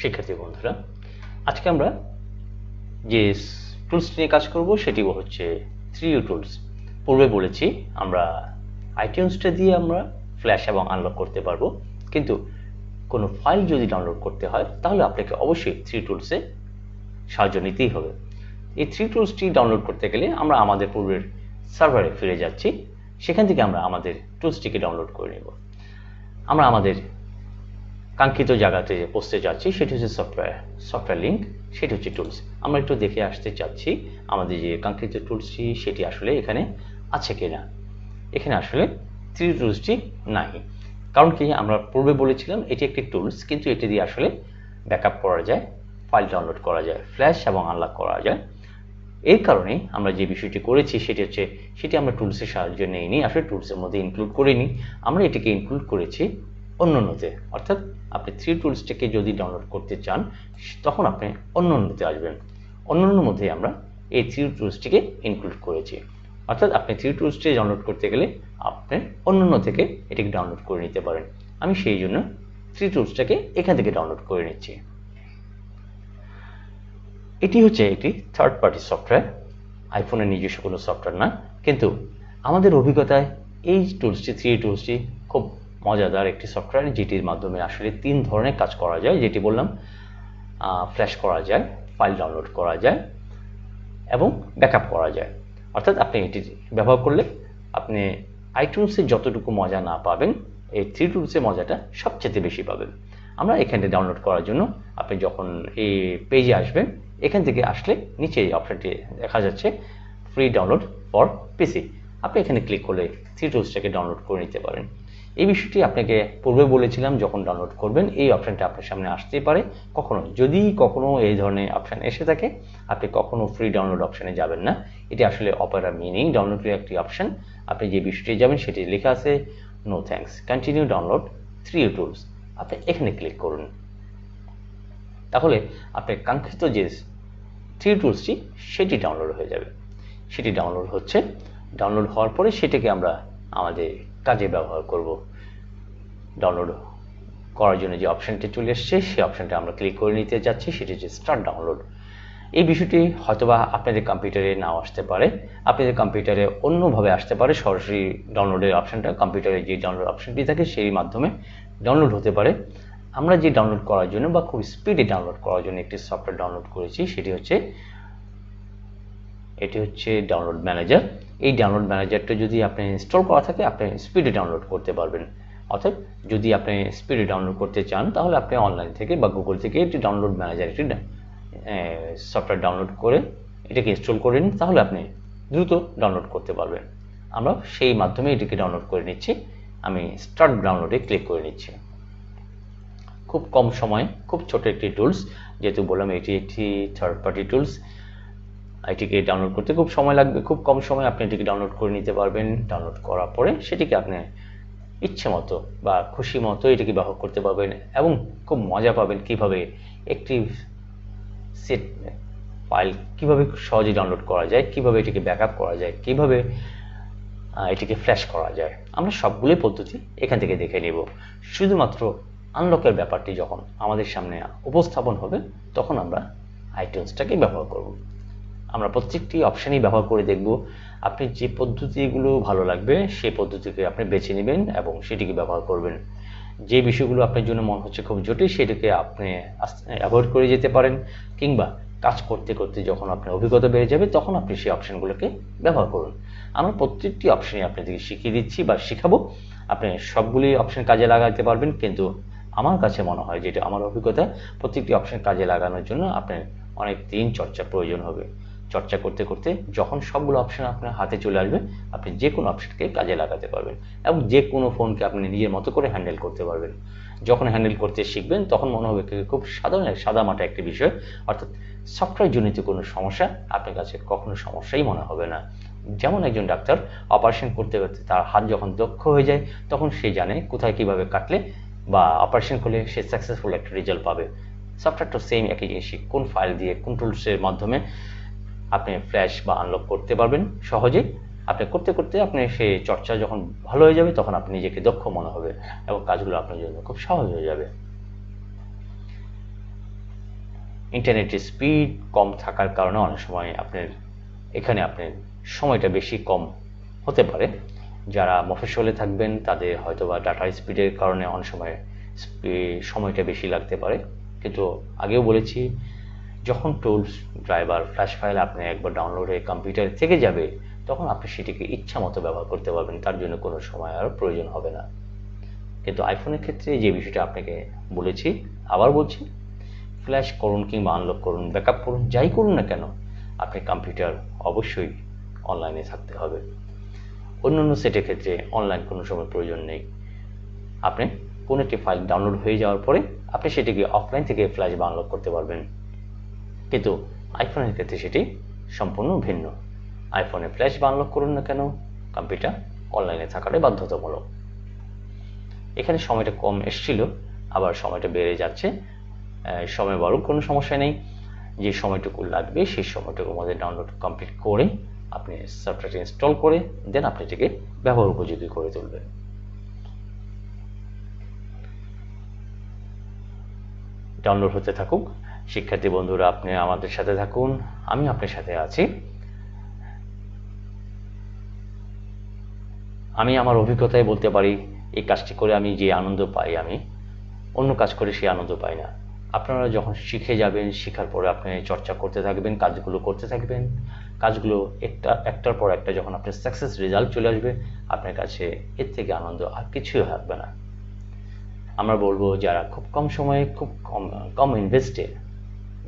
শিক্ষার্থী বন্ধুরা, আজকে আমরা যে টুলসটি নিয়ে কাজ করব সেটি হচ্ছে 3U টুলস। পূর্বে বলেছি আমরা আইটিউনসটা দিয়ে আমরা ফ্ল্যাশ এবং আনলক করতে পারবো, কিন্তু কোনো ফাইল যদি ডাউনলোড করতে হয় তাহলে আপনাকে অবশ্যই 3 টুলসে সাহায্য নিতেই হবে। এই 3 টুলসটি ডাউনলোড করতে গেলে আমরা আমাদের পূর্বের সার্ভারে ফিরে যাচ্ছি, সেখান থেকে আমরা আমাদের টুলসটিকে ডাউনলোড করে নেব। আমরা আমাদের কাঙ্ক্ষিত জায়গাতে পৌঁছতে যাচ্ছি, সেটি হচ্ছে সফটওয়্যার লিঙ্ক, সেটি হচ্ছে টুলস। আমরা একটু দেখে আসতে চাচ্ছি আমাদের যে কাঙ্ক্ষিত টুলসটি সেটি আসলে এখানে আছে কিনা। এখানে আসলে 3 টুলসটি নাই, কারণ কি আমরা পূর্বে বলেছিলাম এটি একটি টুলস, কিন্তু এটি দিয়ে আসলে ব্যাকআপ করা যায়, ফাইল ডাউনলোড করা যায়, ফ্ল্যাশ এবং আনলক করা যায়। এর কারণে আমরা যে বিষয়টি করেছি সেটি আমরা টুলসের সাহায্য নিইনি, আসলে টুলসের মধ্যে ইনক্লুড করিনি, আমরা এটিকে ইনক্লুড করেছি অন্যান্যতে। অর্থাৎ আপনি 3 টুলসটাকে যদি ডাউনলোড করতে চান তখন আপনি অন্যান্যতে আসবেন। অন্যান্যর মধ্যে আমরা এই 3 টুলসটিকে ইনক্লুড করেছি। অর্থাৎ আপনি 3 টুলসটি ডাউনলোড করতে গেলে আপনি অন্যান্য থেকে এটিকে ডাউনলোড করে নিতে পারেন। আমি সেই জন্য 3 টুলসটাকে এখান থেকে ডাউনলোড করে নিচ্ছি। এটি হচ্ছে একটি থার্ড পার্টি সফটওয়্যার, আইফোনের নিজস্ব কোনো সফটওয়্যার না, কিন্তু আমাদের অভিজ্ঞতায় এই টুলসটি 3 টুলসটি খুব মজাদার একটি সফটওয়্যার, যেটির মাধ্যমে আসলে 3 ধরনের কাজ করা যায়। যেটি বললাম, ফ্ল্যাশ করা যায়, ফাইল ডাউনলোড করা যায় এবং ব্যাকআপ করা যায়। অর্থাৎ আপনি এটি ব্যবহার করলে আপনি আইটিউনসে যতটুকু মজা না পাবেন, এই 3 টুলসের মজাটা সবচেয়ে বেশি পাবেন। আমরা এখানে ডাউনলোড করার জন্য আপনি যখন এই পেজে আসবেন, এখান থেকে আসলে নিচে এই অপশনটি দেখা যাচ্ছে ফ্রি ডাউনলোড ফর পিসি। আপনি এখানে ক্লিক করলে 3 টুলসটাকে ডাউনলোড করে নিতে পারেন। এই বিষয়টি আপনাকে পূর্বে বলেছিলাম, যখন ডাউনলোড করবেন এই অপশনটা আপনার সামনে আসতেই পারে। যদি কখনো এই ধরনের অপশন এসে থাকে, আপনি কখনো ফ্রি ডাউনলোড অপশনে যাবেন না। এটি আসলে অপেরা মিনি ডাউনলোডের একটি অপশন। আপনি যে বিষয়টি যাবেন সেটি লেখা আছে no thanks, continue download 3U tools. আপনি এখানে ক্লিক করুন, তাহলে আপনার কাঙ্ক্ষিত যে 3 টুলসটি সেটি ডাউনলোড হয়ে যাবে। সেটি ডাউনলোড হচ্ছে, ডাউনলোড হওয়ার পরে সেটাকে আমরা আমাদের কাজে ব্যবহার করব। ডাউনলোড করার জন্য যে অপশনটি চলে এসছে সেই অপশনটা আমরা ক্লিক করে নিতে যাচ্ছি, সেটি হচ্ছে স্টার্ট ডাউনলোড। এই বিষয়টি হয়তোবা আপনাদের কম্পিউটারে নাও আসতে পারে, আপনাদের কম্পিউটারে অন্যভাবে আসতে পারে। সরাসরি ডাউনলোডের অপশনটা কম্পিউটারে যে ডাউনলোড অপশনটি থাকে সেই মাধ্যমে ডাউনলোড হতে পারে। আমরা যে ডাউনলোড করার জন্য বা খুব স্পিডে ডাউনলোড করার জন্য একটি সফটওয়্যার ডাউনলোড করেছি, এটি হচ্ছে ডাউনলোড ম্যানেজার। এই ডাউনলোড ম্যানেজারটা যদি আপনি ইনস্টল করা থাকে আপনি স্পিডে ডাউনলোড করতে পারবেন। অর্থাৎ যদি আপনি স্পিডে ডাউনলোড করতে চান তাহলে আপনি অনলাইন থেকে বা গুগল থেকে একটি ডাউনলোড ম্যানেজার একটি সফটওয়্যার ডাউনলোড করে এটাকে ইনস্টল করে নিন, তাহলে আপনি দ্রুত ডাউনলোড করতে পারবেন। আমরা সেই মাধ্যমে এটিকে ডাউনলোড করে নিচ্ছি। আমি স্টার্ট ডাউনলোডে ক্লিক করে নিচ্ছি। খুব কম সময়ে খুব ছোট একটি টুলস, যেহেতু বললাম এটি একটি থার্ড পার্টি টুলস, এটিকে ডাউনলোড করতে খুব সময় লাগবে। খুব কম সময়ে আপনি এটিকে ডাউনলোড করে নিতে পারবেন। ডাউনলোড করার পরে সেটিকে আপনি ইচ্ছে মতো বা খুশি মতো এটিকে ব্যবহার করতে পারবেন এবং খুব মজা পাবেন কিভাবে একটি সেট ফাইল কিভাবে সহজে ডাউনলোড করা যায়, কিভাবে এটিকে ব্যাকআপ করা যায়, কিভাবে এটিকে ফ্ল্যাশ করা যায়। আমরা সবগুলোই পদ্ধতি এখান থেকে দেখে নেব। শুধুমাত্র আনলকের ব্যাপারটি যখন আমাদের সামনে উপস্থাপন হবে তখন আমরা আইটিউনসটাকে ব্যবহার করব। আমরা প্রত্যেকটি অপশানই ব্যবহার করে দেখব। আপনি যে পদ্ধতিগুলো ভালো লাগবে সেই পদ্ধতিকে আপনি বেছে নেবেন এবং সেটিকে ব্যবহার করবেন। যে বিষয়গুলো আপনার জন্য মনে হচ্ছে খুব জটিল সেটাকে আপনি অ্যাভয়েড করে যেতে পারেন, কিংবা কাজ করতে করতে যখন আপনার অভিজ্ঞতা বেড়ে যাবে তখন আপনি সেই অপশানগুলোকে ব্যবহার করুন। আমরা প্রত্যেকটি অপশানই আপনাদেরকে শিখিয়ে দিচ্ছি বা শিখাবো। আপনি সবগুলি অপশান কাজে লাগাতে পারবেন, কিন্তু আমার কাছে মনে হয় যেটা আমার অভিজ্ঞতা, প্রত্যেকটি অপশান কাজে লাগানোর জন্য আপনার অনেক দিন চর্চা প্রয়োজন হবে। চর্চা করতে করতে যখন সবগুলো অপশন আপনার হাতে চলে আসবে, আপনি যে কোনো অপশনকে কাজে লাগাতে পারবেন এবং যে কোনো ফোনকে আপনি নিজের মতো করে হ্যান্ডেল করতে পারবেন। যখন হ্যান্ডেল করতে শিখবেন তখন মনে হবে খুব সাদামাটা একটি বিষয়, অর্থাৎ সফটওয়্যার জনিত কোনো সমস্যা আপনার কাছে কখনো সমস্যাই মনে হবে না। যেমন একজন ডাক্তার অপারেশন করতে করতে তার হাত যখন দক্ষ হয়ে যায় তখন সে জানে কোথায় কিভাবে কাটলে বা অপারেশন করলে সে সাকসেসফুল একটা রেজাল্ট পাবে। সফটওয়্যারটা সেম একই জিনিসই, কোন ফাইল দিয়ে কোন টুলসের মাধ্যমে আপনি ফ্ল্যাশ বা আনলক করতে পারবেন সহজে। আপনি করতে করতে আপনি সেই চর্চা যখন ভালো হয়ে যাবে তখন আপনি নিজেকে দক্ষ মনে হবে এবং কাজগুলো আপনার জন্য খুব সহজ হয়ে যাবে। ইন্টারনেটের স্পিড কম থাকার কারণে অনেক সময় আপনার সময়টা বেশি কম হতে পারে। যারা মফস্বলে থাকবেন তাদের হয়তোবা ডাটা স্পিডের কারণে অনেক সময় সময়টা বেশি লাগতে পারে। কিন্তু আগেও বলেছি, যখন টুলস ড্রাইভার ফ্ল্যাশ ফাইল আপনি একবার ডাউনলোড হয়ে কম্পিউটারে থেকে যাবে, তখন আপনি সেটিকে ইচ্ছা মতো ব্যবহার করতে পারবেন, তার জন্য কোনো সময় আর প্রয়োজন হবে না। কিন্তু আইফোনের ক্ষেত্রে যে বিষয়টা আপনাকে বলেছি, আবার বলছি, ফ্ল্যাশ করুন কিংবা আনলক করুন, ব্যাকআপ করুন, যাই করুন না কেন, আপনি কম্পিউটার অবশ্যই অনলাইনে থাকতে হবে। অন্যান্য সেটের ক্ষেত্রে অনলাইন কোনো সময় প্রয়োজন নেই। আপনি কোনো একটি ফাইল ডাউনলোড হয়ে যাওয়ার পরে আপনি সেটিকে অফলাইন থেকে ফ্ল্যাশ বা আনলক করতে পারবেন। কিন্তু আইফোনের ক্ষেত্রে সেটি সম্পূর্ণ ভিন্ন। আইফোনে ফ্ল্যাশ বা আনলক করুন না কেন, কম্পিউটার অনলাইনে থাকাটাই বাধ্যতামূলক। এখানে সময়টা কম এসেছিল, আবার সময়টা বেড়ে যাচ্ছে। সময় বাড়ুক, কোনো সমস্যা নেই। যে সময়টুকু লাগবে সেই সময়টুকুর মধ্যে ডাউনলোড কমপ্লিট করে আপনি সফটওয়্যারটি ইনস্টল করে দেন আপনি এটিকে ব্যবহার উপযোগী করে তুলবেন। ডাউনলোড হতে থাকুক। শিক্ষার্থী বন্ধুরা, আপনি আমাদের সাথে থাকুন, আমি আপনার সাথে আছি। আমি আমার অভিজ্ঞতায় বলতে পারি, এই কাজটি করে আমি যে আনন্দ পাই, আমি অন্য কাজ করে সেই আনন্দ পাই না। আপনারা যখন শিখে যাবেন, শেখার পরে আপনি চর্চা করতে থাকবেন, কাজগুলো করতে থাকবেন, কাজগুলো একটার পর একটা যখন আপনার সাকসেস রেজাল্ট চলে আসবে, আপনার কাছে এর থেকে আনন্দ আর কিছুই থাকবে না। আমরা বলবো, যারা খুব কম সময়ে খুব কম ইনভেস্টে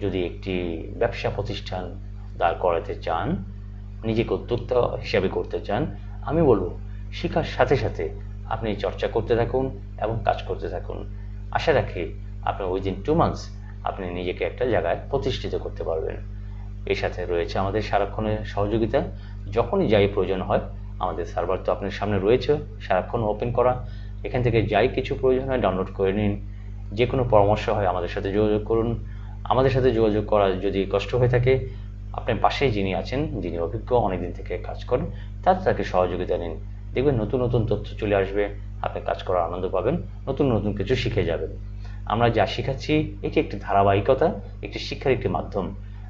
যদি একটি ব্যবসা প্রতিষ্ঠান দাঁড় করাতে চান, নিজেকে উদ্যোক্তা হিসাবে করতে চান, আমি বলবো শেখার সাথে সাথে আপনি চর্চা করতে থাকুন এবং কাজ করতে থাকুন। আশা রাখি আপনি উইদিন 2 months আপনি নিজেকে একটা জায়গায় প্রতিষ্ঠিত করতে পারবেন। এর সাথে রয়েছে আমাদের সারাক্ষণের সহযোগিতা। যখনই যাই প্রয়োজন হয়, আমাদের সার্ভার তো আপনার সামনে রয়েছে, সারাক্ষণ ওপেন করা। এখান থেকে যাই কিছু প্রয়োজন হয় ডাউনলোড করে নিন। যে কোনো পরামর্শ হয় আমাদের সাথে যোগাযোগ করুন। আমাদের সাথে যোগাযোগ করা যদি কষ্ট হয়ে থাকে, আপনার পাশেই যিনি আছেন, যিনি অভিজ্ঞ, অনেকদিন থেকে কাজ করেন, তাকে সহযোগিতা নিন। দেখবেন নতুন নতুন তথ্য চলে আসবে, আপনি কাজ করার আনন্দ পাবেন, নতুন নতুন কিছু শিখে যাবেন। আমরা যা শেখাচ্ছি এটি একটি ধারাবাহিকতা, একটি শিক্ষার একটি মাধ্যম।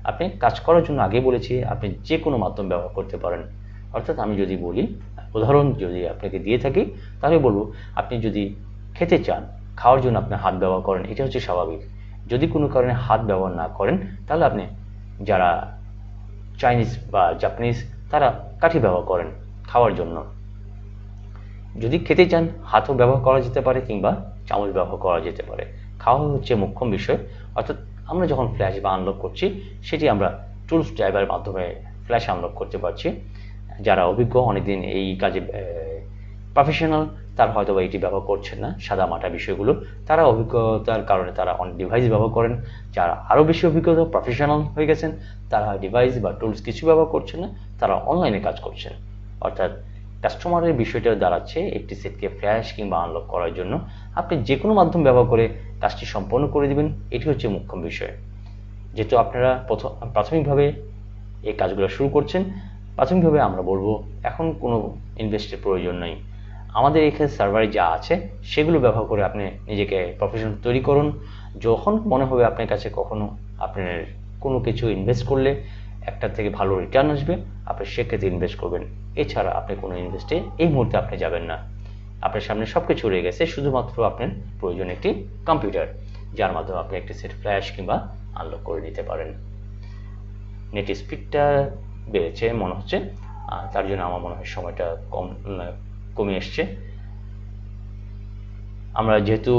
আপনি কাজ করার জন্য আগে বলেছি আপনি যে কোনো মাধ্যম ব্যবহার করতে পারেন। অর্থাৎ আমি যদি বলি, উদাহরণ যদি আপনাকে দিয়ে থাকি, তাহলে বলবো আপনি যদি খেতে চান, খাওয়ার জন্য আপনি হাত ব্যবহার করেন, এটা হচ্ছে স্বাভাবিক। যদি কোনো কারণে হাত ব্যবহার না করেন, তাহলে আপনি, যারা চাইনিজ বা জাপানিজ, তারা কাঠি ব্যবহার করেন খাওয়ার জন্য। যদি খেতে চান, হাতও ব্যবহার করা যেতে পারে কিংবা চামচ ব্যবহার করা যেতে পারে। খাওয়া হচ্ছে মুখ্য বিষয়। অর্থাৎ আমরা যখন ফ্ল্যাশ বা আনলক করছি, সেটি আমরা টুলস ড্রাইভারের মাধ্যমে ফ্ল্যাশ আনলক করতে পারছি। যারা অভিজ্ঞ, অনেকদিন এই কাজে প্রফেশনাল, তারা হয়তো বা এটি ব্যবহার করছেন না, সাদা মাটা বিষয়গুলো। তারা অভিজ্ঞতার কারণে তারা অনেক ডিভাইস ব্যবহার করেন। যারা আরও বেশি অভিজ্ঞতা, প্রফেশনাল হয়ে গেছেন, তারা ডিভাইস বা টুলস কিছু ব্যবহার করছেন না, তারা অনলাইনে কাজ করছেন। অর্থাৎ কাস্টমারের বিষয়টা দাঁড়াচ্ছে একটি সেটকে ফ্ল্যাশ কিংবা আনলক করার জন্য আপনি যে কোনো মাধ্যম ব্যবহার করে কাজটি সম্পন্ন করে দিবেন, এটি হচ্ছে মুখ্য বিষয়। যেহেতু আপনারা প্রাথমিকভাবে এই কাজগুলো শুরু করছেন, প্রাথমিকভাবে আমরা বলবো এখন কোনো ইনভেস্টের প্রয়োজন নেই। আমাদের এখানে সার্ভারে যা আছে সেগুলো ব্যবহার করে আপনি নিজেকে প্রফেশনাল তৈরি করুন। যখন মনে হবে আপনার কাছে কখনো আপনার কোনো কিছু ইনভেস্ট করলে একটার থেকে ভালো রিটার্ন আসবে, আপনি সেক্ষেত্রে ইনভেস্ট করবেন। এছাড়া আপনি কোনো ইনভেস্টে এই মুহূর্তে আপনি যাবেন না। আপনার সামনে সব কিছু রয়ে গেছে, শুধুমাত্র আপনার প্রয়োজন একটি কম্পিউটার, যার মাধ্যমে আপনি একটি সেট ফ্ল্যাশ কিংবা আনলক করে নিতে পারেন। নেট স্পিডটা বেড়েছে মনে হচ্ছে, তার জন্য আমার মনে হয় সময়টা কমে এসছে। আমরা যেহেতু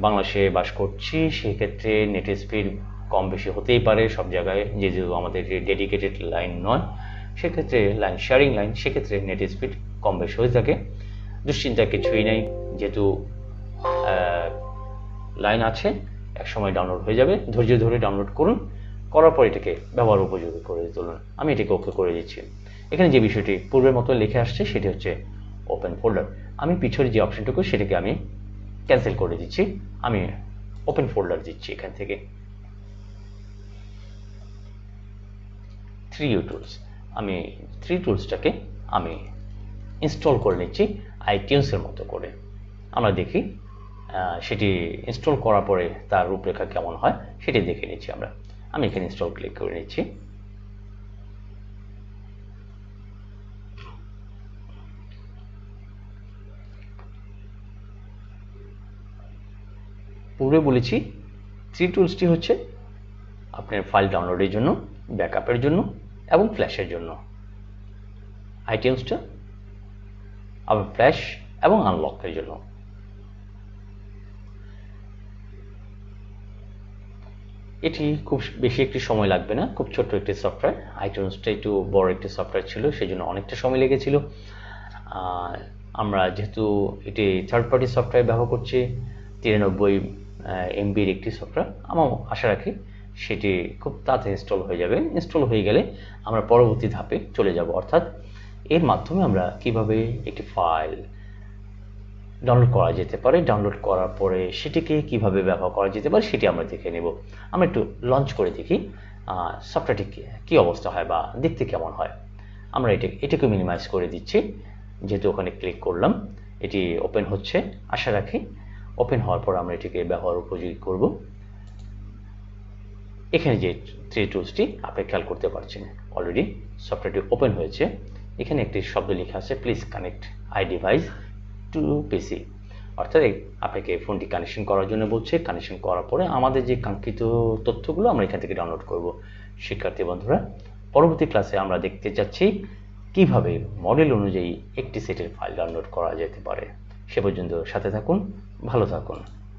বাংলাদেশে বাস করছি, সেক্ষেত্রে নেটের স্পিড কম বেশি হতেই পারে সব জায়গায়, যেহেতু আমাদের ডেডিকেটেড লাইন নয়, সেক্ষেত্রে লাইন শেয়ারিং লাইন, সেক্ষেত্রে নেটের স্পিড কম বেশি হয়ে থাকে। দুশ্চিন্তার কিছুই নেই, যেহেতু লাইন আছে, এক সময় ডাউনলোড হয়ে যাবে। ধৈর্য ধরে ডাউনলোড করুন, করার পর এটাকে ব্যবহার উপযোগী করে তুলুন। আমি এটাকে ওকে করে দিচ্ছি। এখানে যে বিষয়টি পূর্বের মতো লিখে আসছে সেটি হচ্ছে ওপেন ফোল্ডার। আমি পিছনে যে অপশনটুকু সেটাকে আমি ক্যান্সেল করে দিচ্ছি, আমি ওপেন ফোল্ডার দিচ্ছি। এখান থেকে 3U টুলস, আমি 3 টুলসটাকে আমি ইনস্টল করে নিচ্ছি আইটিউনসের মতো করে। আমরা দেখি সেটি ইনস্টল করার পরে তার রূপরেখা কেমন হয় সেটি দেখে নিচ্ছি আমরা। আমি এখানে ইনস্টল ক্লিক করে নিচ্ছি। পূর্বে বলেছি থ্রি টুলসটি হচ্ছে আপনার ফাইল ডাউনলোডের জন্য, ব্যাকআপের জন্য এবং ফ্ল্যাশের জন্য। আইটিউনসটা আবার ফ্ল্যাশ এবং আনলকের জন্য। এটি খুব বেশি একটি সময় লাগবে না, খুব ছোট্ট একটি সফটওয়্যার। আইটিউনসটা একটু বড় একটি সফটওয়্যার ছিল, সেই জন্য অনেকটা সময় লেগেছিল। আমরা যেহেতু এটি থার্ড পার্টি সফটওয়্যার ব্যবহার করছি, 93 MBর একটি সফটওয়্যার, আমার আশা রাখি সেটি খুব তাড়াতাড়ি ইনস্টল হয়ে যাবে। ইনস্টল হয়ে গেলে আমরা পরবর্তী ধাপে চলে যাব, অর্থাৎ এর মাধ্যমে আমরা কিভাবে একটি ফাইল ডাউনলোড করা যেতে পারে, ডাউনলোড করার পরে সেটিকে কিভাবে ব্যবহার করা যেতে পারে সেটি আমরা দেখে নেব। আমরা একটু লঞ্চ করে দেখি সফটওয়্যারটি কী অবস্থা হয় বা দেখতে কেমন হয়। আমরা এটাকে মিনিমাইজ করে দিচ্ছি, যেহেতু ওখানে ক্লিক করলাম। এটি ওপেন হচ্ছে, আশা রাখি ওপেন হওয়ার পর আমরা এটিকে ব্যবহার উপযোগী করব। এখানে যে থ্রি টুলসটি আপনি খেয়াল করতে পারছেন, অলরেডি সফটওয়্যারটি ওপেন হয়েছে। এখানে একটি শব্দ লেখা আছে, please connect I device to PC, অর্থাৎ আপনাকে ফোনটি কানেকশন করার জন্য বলছে। কানেকশন করার পরে আমাদের যে কাঙ্ক্ষিত তথ্যগুলো আমরা এখান থেকে ডাউনলোড করব। শিক্ষার্থী বন্ধুরা, পরবর্তী ক্লাসে আমরা দেখতে যাচ্ছি কিভাবে মডেল অনুযায়ী একটি সেটের ফাইল ডাউনলোড করা যেতে পারে। সে পর্যন্ত সাথে থাকুন, ভালো থাকুন।